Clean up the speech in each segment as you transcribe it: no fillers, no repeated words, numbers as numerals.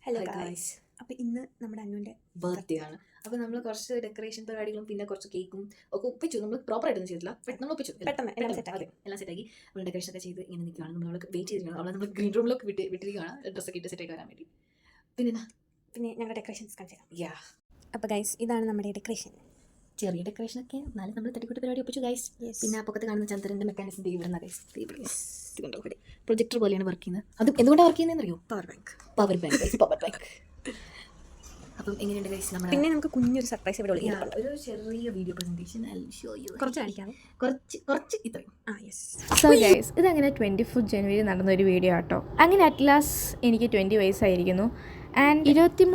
Hello guys. അപ്പോൾ ഇന്ന് നമ്മുടെ അന്നുവിൻ്റെ ബർത്ത്ഡേ ആണ്. അപ്പോൾ നമ്മൾ കുറച്ച് ഡെക്കറേഷൻ പരിപാടികളും പിന്നെ കുറച്ച് കേക്കും ഒക്കെ ഒപ്പിച്ചു. നമ്മൾ പ്രോപ്പറായിട്ടൊന്നും ചെയ്തില്ല, ബട്ട് നമ്മൾ ഒപ്പിച്ചു. പെട്ടെന്ന് എല്ലാം സെറ്റാക്കി നമ്മൾ ഡെക്കറേഷൻ ഒക്കെ ചെയ്ത് ഇങ്ങനെ നിൽക്കുകയാണ്. നമ്മൾ വെയിറ്റ് ചെയ്തിരിക്കുകയാണ്. അവളെ നമ്മൾ ഗ്രീൻ റൂമിലൊക്കെ വിട്ടിരിക്കുകയാണ് ഡ്രസ്സൊക്കെ ഇട്ട് സെറ്റാക്കി വരാൻ വേണ്ടി. പിന്നെ ഞങ്ങളുടെ ഡെക്കറേഷൻസ് കാണിച്ചു തരാം. അപ്പോൾ ഗൈസ്, ഇതാണ് നമ്മുടെ ഡെക്കറേഷൻ. ചെറിയ ഡെക്കറേഷൻ ഒക്കെ എന്നാലും നമ്മൾ തട്ടിക്കൂട്ട് പരിപാടി ഒപ്പിച്ചു ഗൈസ്. പിന്നെ പൊക്കത്ത് കാണുന്ന ചന്ദ്രൻ്റെ മെക്കാനിസം തീവ്രന്ന ഗൈസ്. പ്രൊജക്ടർ പോലെയാണ് വർക്ക് ചെയ്യുന്നത്. അത് എന്തുകൊണ്ടാണ് വർക്ക് ചെയ്യുന്നതെന്ന് അറിയോ? Power bank. അപ്പം എങ്ങനെയുണ്ട് ഗൈസ്? നമ്മൾ പിന്നെ നമുക്ക് കുഞ്ഞൊരു സർപ്രൈസ് ഇവിടെ വിളിക്കുന്നുണ്ട്. ഒരു ചെറിയ വീഡിയോ പ്രസന്റേഷൻ കുറച്ച് കാണിക്കാം, കുറച്ച് ഇത്രയും. സോ ഗൈസ്, ഇതങ്ങനെ 24th ജനുവരി നടന്നൊരു വീഡിയോ ആട്ടോ. അങ്ങനെ അറ്റ്ലാസ് എനിക്ക് 20 വയസ്സായിരിക്കുന്നു. ആൻഡ് 23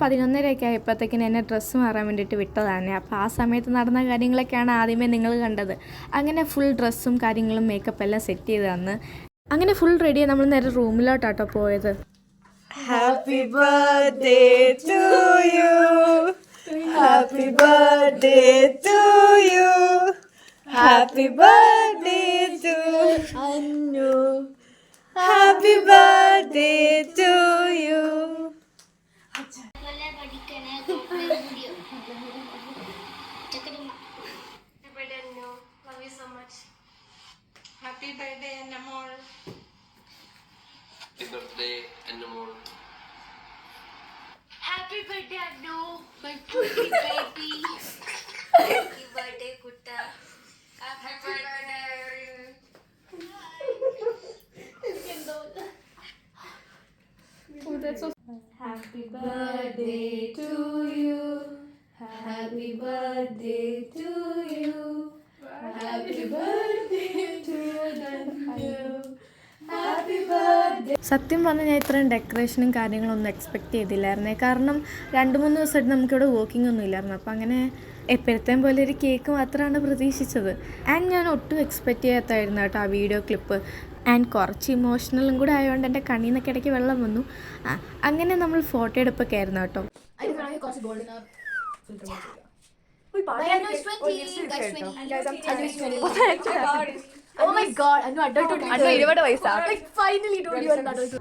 11:30 ആയപ്പോഴത്തേക്കിന് എന്നെ ഡ്രസ്സ് മാറാൻ വേണ്ടിയിട്ട് വിട്ടതാണ്. അപ്പോൾ ആ സമയത്ത് നടന്ന കാര്യങ്ങളൊക്കെയാണ് ആദ്യമേ നിങ്ങൾ കണ്ടത്. അങ്ങനെ ഫുൾ ഡ്രസ്സും കാര്യങ്ങളും മേക്കപ്പ് എല്ലാം സെറ്റ് ചെയ്ത് തന്ന് അങ്ങനെ ഫുൾ റെഡിയായി നമ്മൾ നേരെ റൂമിലോട്ടാട്ടോ പോയത്. Happy birthday to you. Happy birthday to you. Happy birthday to Annu. Happy birthday to you. Love you so much. Happy birthday, Annamol. Happy birthday, Annamol. Happy birthday, Annu. My pretty baby. Happy birthday, Kutta. Happy birthday. Happy birthday to you. Happy birthday to you. Happy birthday to you. Happy birthday. സത്യം പറഞ്ഞാൽ ഞാൻ ഇത്രയും ഡെക്കറേഷനും കാര്യങ്ങളൊന്നും expect ചെയ്തില്ലായിരുന്നേ. കാരണം 2-3 ദിവസമായിട്ട് നമുക്കിവിടെ walking ഒന്നും ഇല്ലായിരുന്നു. അപ്പോൾ അങ്ങനെ എപ്പോഴത്തേം പോലെ ഒരു കേക്ക് മാത്രമാണ് പ്രതീക്ഷിച്ചത്. ആൻഡ് ഞാൻ ഒട്ടും എക്സ്പെക്റ്റ് ചെയ്യാത്തായിരുന്നു കേട്ടോ ആ വീഡിയോ ക്ലിപ്പ്. ആൻഡ് കുറച്ച് ഇമോഷണലും കൂടെ ആയതുകൊണ്ട് എൻ്റെ കണ്ണിൽ നിന്നൊക്കെ ഇടയ്ക്ക് വെള്ളം വന്നു. അങ്ങനെ നമ്മൾ ഫോട്ടോ എടുപ്പൊക്കെ ആയിരുന്നു കേട്ടോ.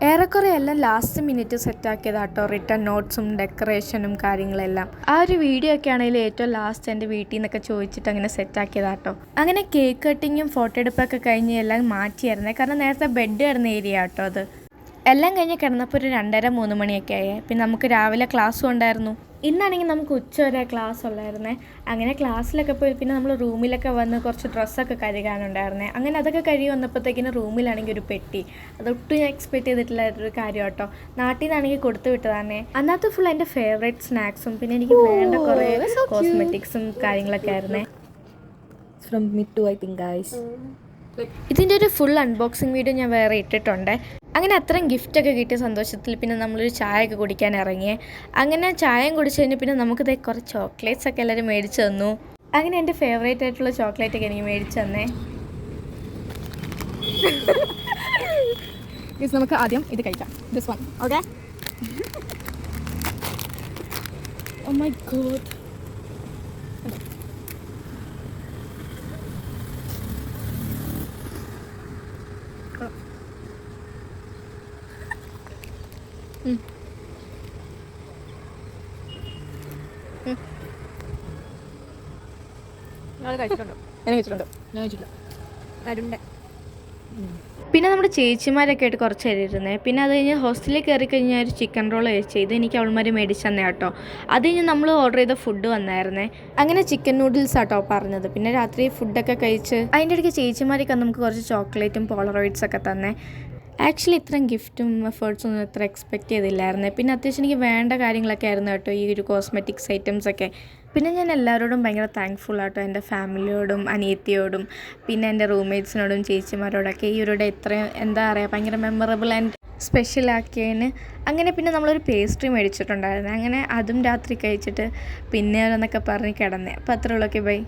ഏറെക്കുറെ എല്ലാം ലാസ്റ്റ് മിനിറ്റ് സെറ്റാക്കിയതാട്ടോ. റിട്ടേൺ നോട്ട്സും ഡെക്കറേഷനും കാര്യങ്ങളെല്ലാം. ആ ഒരു വീഡിയോ ഒക്കെ ആണെങ്കിൽ ഏറ്റവും ലാസ്റ്റ് എൻ്റെ വീട്ടിൽ നിന്നൊക്കെ ചോദിച്ചിട്ട് അങ്ങനെ സെറ്റാക്കിയതാട്ടോ. അങ്ങനെ കേക്ക് കട്ടിങ്ങും ഫോട്ടോ എടുപ്പൊക്കെ കഴിഞ്ഞ് എല്ലാം മാറ്റിയായിരുന്നേ. കാരണം നേരത്തെ ബെഡ് കിടന്ന ഏരിയ ആട്ടോ അത്. എല്ലാം കഴിഞ്ഞ് കിടന്നപ്പോൾ ഒരു 2:30-3 മണിയൊക്കെ ആയേ. പിന്നെ നമുക്ക് രാവിലെ ക്ലാസ്സും ഉണ്ടായിരുന്നു. ഇന്നാണെങ്കിൽ നമുക്ക് ഉച്ചവരെ ക്ലാസ് ഉള്ളായിരുന്നേ. അങ്ങനെ ക്ലാസ്സിലൊക്കെ പോയി പിന്നെ നമ്മൾ റൂമിലൊക്കെ വന്ന് കുറച്ച് ഡ്രസ്സൊക്കെ കഴുകാനുണ്ടായിരുന്നേ. അങ്ങനെ അതൊക്കെ കഴുകി വന്നപ്പോഴത്തേക്കിന് റൂമിലാണെങ്കിൽ ഒരു പെട്ടി. അതൊട്ടും ഞാൻ എക്സ്പെക്റ്റ് ചെയ്തിട്ടുള്ളൊരു കാര്യം കേട്ടോ. നാട്ടിൽ നിന്നാണെങ്കിൽ കൊടുത്തു വിട്ടതാണേ. അന്നത്തെ ഫുൾ എൻ്റെ ഫേവറേറ്റ് സ്നാക്സും പിന്നെ എനിക്ക് വേണ്ട കുറേ കോസ്മെറ്റിക്സും കാര്യങ്ങളൊക്കെ ആയിരുന്നേ. From mid to I think guys. ഇതിൻ്റെ ഒരു ഫുൾ അൺബോക്സിങ് വീഡിയോ ഞാൻ വേറെ ഇട്ടിട്ടുണ്ട്. അങ്ങനെ അത്രയും ഗിഫ്റ്റൊക്കെ കിട്ടിയ സന്തോഷത്തിൽ പിന്നെ നമ്മളൊരു ചായയൊക്കെ കുടിക്കാൻ ഇറങ്ങിയേ. അങ്ങനെ ചായയും കുടിച്ച് കഴിഞ്ഞ് പിന്നെ നമുക്കിത് കുറച്ച് ചോക്ലേറ്റ്സ് ഒക്കെ എല്ലാവരും മേടിച്ച് തന്നു. അങ്ങനെ എൻ്റെ ഫേവറേറ്റ് ആയിട്ടുള്ള ചോക്ലേറ്റൊക്കെ എനിക്ക് മേടിച്ച് തന്നേ. നമുക്ക് ആദ്യം ഇത് കഴിക്കാം. This one. Okay. Oh my god. പിന്നെ നമ്മുടെ ചേച്ചിമാരൊക്കെ ആയിട്ട് കുറച്ച് നേരം ഇരുന്നേ. പിന്നെ അത് കഴിഞ്ഞ് ഹോസ്റ്റലിൽ കയറി കഴിഞ്ഞാൽ ഒരു ചിക്കൻ റോൾ കഴിച്ചു. ഇത് എനിക്ക് അവൾമാർ മേടിച്ച് തന്നെ കേട്ടോ. അത് കഴിഞ്ഞ് നമ്മൾ ഓർഡർ ചെയ്ത ഫുഡ് വന്നായിരുന്നേ. അങ്ങനെ ചിക്കൻ നൂഡിൽസ് ആട്ടോ പറഞ്ഞത്. പിന്നെ രാത്രി ഫുഡൊക്കെ കഴിച്ച് അതിൻ്റെ ഇടയ്ക്ക് ചേച്ചിമാരൊക്കെ നമുക്ക് കുറച്ച് ചോക്ലേറ്റും പോളറോയിഡ്സൊക്കെ തന്നെ. ആക്ച്വലി ഇത്രയും ഗിഫ്റ്റും എഫേർട്സും ഒന്നും ഇത്ര എക്സ്പെക്റ്റ് ചെയ്തില്ലായിരുന്നേ. പിന്നെ അത്യാവശ്യം എനിക്ക് വേണ്ട കാര്യങ്ങളൊക്കെ ആയിരുന്നു കേട്ടോ ഈ ഒരു കോസ്മെറ്റിക്സ് ഐറ്റംസൊക്കെ. പിന്നെ ഞാൻ എല്ലാവരോടും ഭയങ്കര താങ്ക്ഫുൾ ആട്ടോ. എൻ്റെ ഫാമിലിയോടും അനിയത്തിയോടും പിന്നെ എൻ്റെ റൂംമേറ്റ്സിനോടും ചേച്ചിമാരോടൊക്കെ ഈ ഒരു ഡേ ഇത്രയും എന്താ പറയുക ഭയങ്കര മെമ്മറബിൾ ആൻഡ് സ്പെഷ്യൽ ആക്കിയതിന്. അങ്ങനെ പിന്നെ നമ്മളൊരു പേസ്ട്രി മേടിച്ചിട്ടുണ്ടായിരുന്നു. അങ്ങനെ അതും രാത്രി കഴിച്ചിട്ട് പിന്നെ എന്നൊക്കെ പറഞ്ഞ് കിടന്നേ. അപ്പോൾ അത്രയുള്ളൂ. Okay, by.